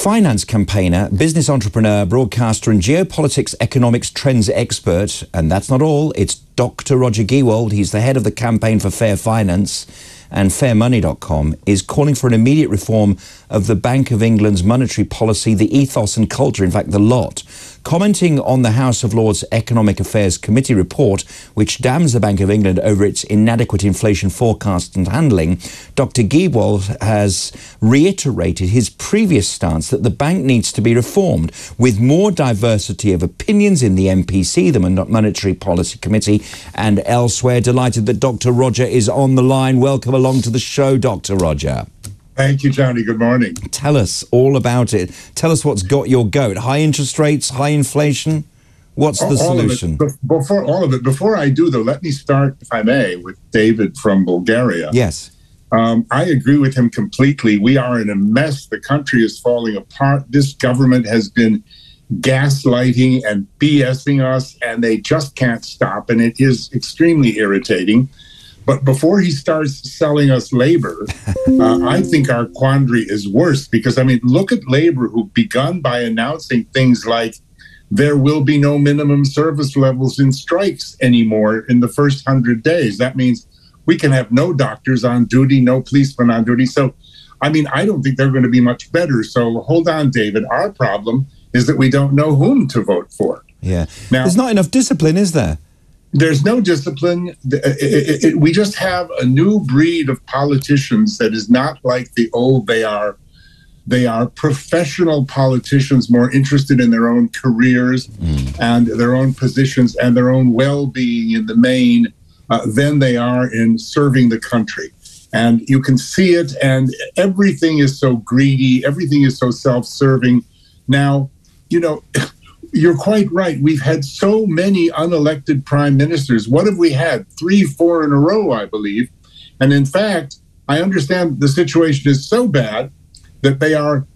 finance campaigner, business entrepreneur, broadcaster and geopolitics economics trends expert. And that's not all. It's Dr. Roger Gould. He's the head of the Campaign for Fair Finance, and fairmoney.com is calling for an immediate reform of the Bank of England's monetary policy, the ethos and culture, in fact, the lot. Commenting on the House of Lords Economic Affairs Committee report, which damns the Bank of England over its inadequate inflation forecast and handling, Dr. Gould has reiterated his previous stance that the bank needs to be reformed with more diversity of opinions in the MPC, the Monetary Policy Committee, and elsewhere. Delighted that Dr. Roger is on the line. Welcome along to the show, Dr. Roger. Thank you, Johnny. Good morning. Tell us all about it. Tell us what's got your goat. High interest rates, high inflation. What's the solution? Before I do, though, let me start, if I may, with David from Bulgaria. Yes. I agree with him completely. We are in a mess. The country is falling apart. This government has been gaslighting and BSing us, and they just can't stop. And it is extremely irritating. But before he starts selling us labor, I think our quandary is worse because, I mean, look at labor, who've begun by announcing things like there will be no minimum service levels in strikes anymore in the first 100 days. That means we can have no doctors on duty, no policemen on duty. So, I mean, I don't think they're going to be much better. So hold on, David. Our problem is that we don't know whom to vote for. Yeah. Now, there's not enough discipline, is there? There's no discipline. We just have a new breed of politicians that is not like the old. They are professional politicians, more interested in their own careers and their own positions and their own well-being in the main than they are in serving the country. And you can see it, and everything is so greedy. Everything is so self-serving. Now, you know, you're quite right. We've had so many unelected prime ministers. What have we had? 3, 4 in a row, I believe. And in fact, I understand the situation is so bad that they are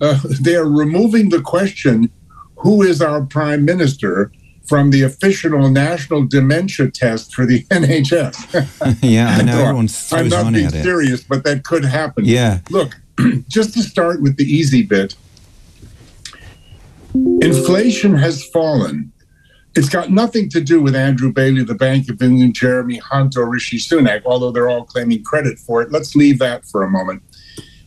removing the question, who is our prime minister, from the official national dementia test for the NHS. Yeah, I know. Everyone throws I'm not money being at it. serious, but that could happen. Yeah. Look, just to start with the easy bit, inflation has fallen. It's got nothing to do with Andrew Bailey, the Bank of England, Jeremy Hunt, or Rishi Sunak, although they're all claiming credit for it. Let's leave that for a moment.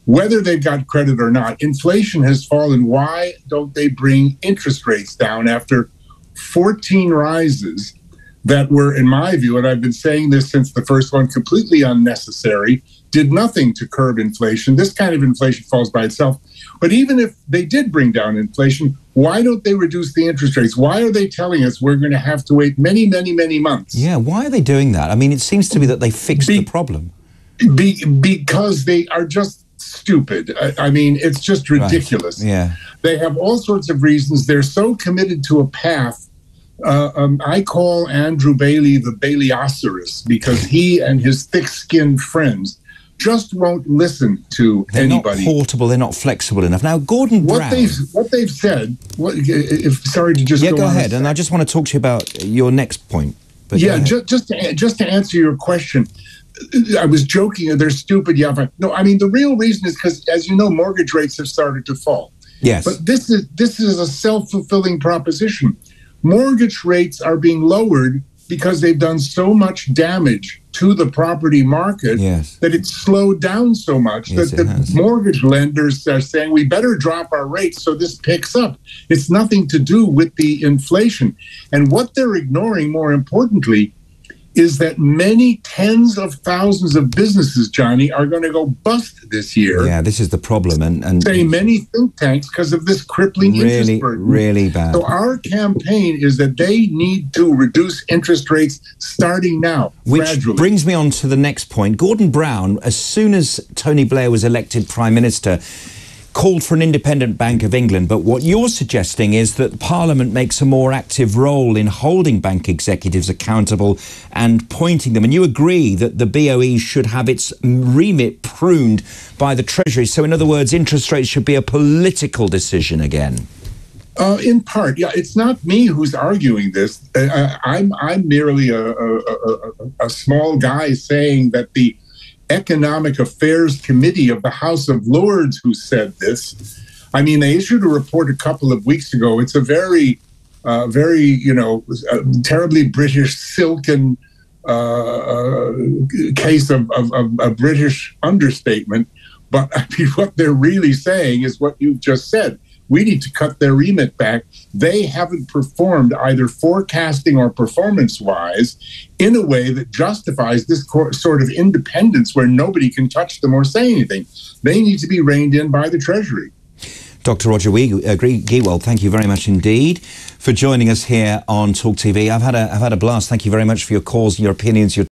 Whether they've got credit or not, inflation has fallen. Why don't they bring interest rates down after 14 rises that were, in my view, and I've been saying this since the first one, completely unnecessary, did nothing to curb inflation. This kind of inflation falls by itself. But even if they did bring down inflation, why don't they reduce the interest rates? Why are they telling us we're going to have to wait many, many, many months? Yeah, why are they doing that? I mean, it seems to me that they fixed the problem. Because they are just stupid. I mean, it's just ridiculous. Right. Yeah. They have all sorts of reasons. They're so committed to a path. I call Andrew Bailey the Bailey-oceros because he and his thick-skinned friends just won't listen to anybody. They're not portable. They're not flexible enough. Now, Gordon Brown. What they've said. Sorry to just go ahead. And I just want to talk to you about your next point. But yeah, just to answer your question. I was joking. They're stupid. Yeah, but no. I mean, the real reason is because, as you know, mortgage rates have started to fall. Yes. But this is a self-fulfilling proposition. Mortgage rates are being lowered because they've done so much damage to the property market that it's slowed down so much that the mortgage lenders are saying we better drop our rates so this picks up. It's nothing to do with the inflation. And what they're ignoring, more importantly, is that many tens of thousands of businesses, Johnny, are going to go bust this year. Yeah, this is the problem. And say many think tanks because of this crippling interest burden. Really bad. So our campaign is that they need to reduce interest rates starting now, gradually. Which brings me on to the next point. Gordon Brown, as soon as Tony Blair was elected Prime Minister, called for an independent Bank of England. But what you're suggesting is that Parliament makes a more active role in holding bank executives accountable and pointing them. And you agree that the BOE should have its remit pruned by the Treasury. So in other words, interest rates should be a political decision again. In part, yeah. It's not me who's arguing this. I'm merely a small guy saying that the Economic Affairs Committee of the House of Lords, who said this, I mean, they issued a report a couple of weeks ago. It's a very, terribly British silken case of a British understatement. But I mean, what they're really saying is what you've just said. We need to cut their remit back. They haven't performed either forecasting or performance-wise in a way that justifies this sort of independence where nobody can touch them or say anything. They need to be reined in by the Treasury. Dr. Roger Giewald, thank you very much indeed for joining us here on Talk TV. I've had a blast. Thank you very much for your calls and your opinions, your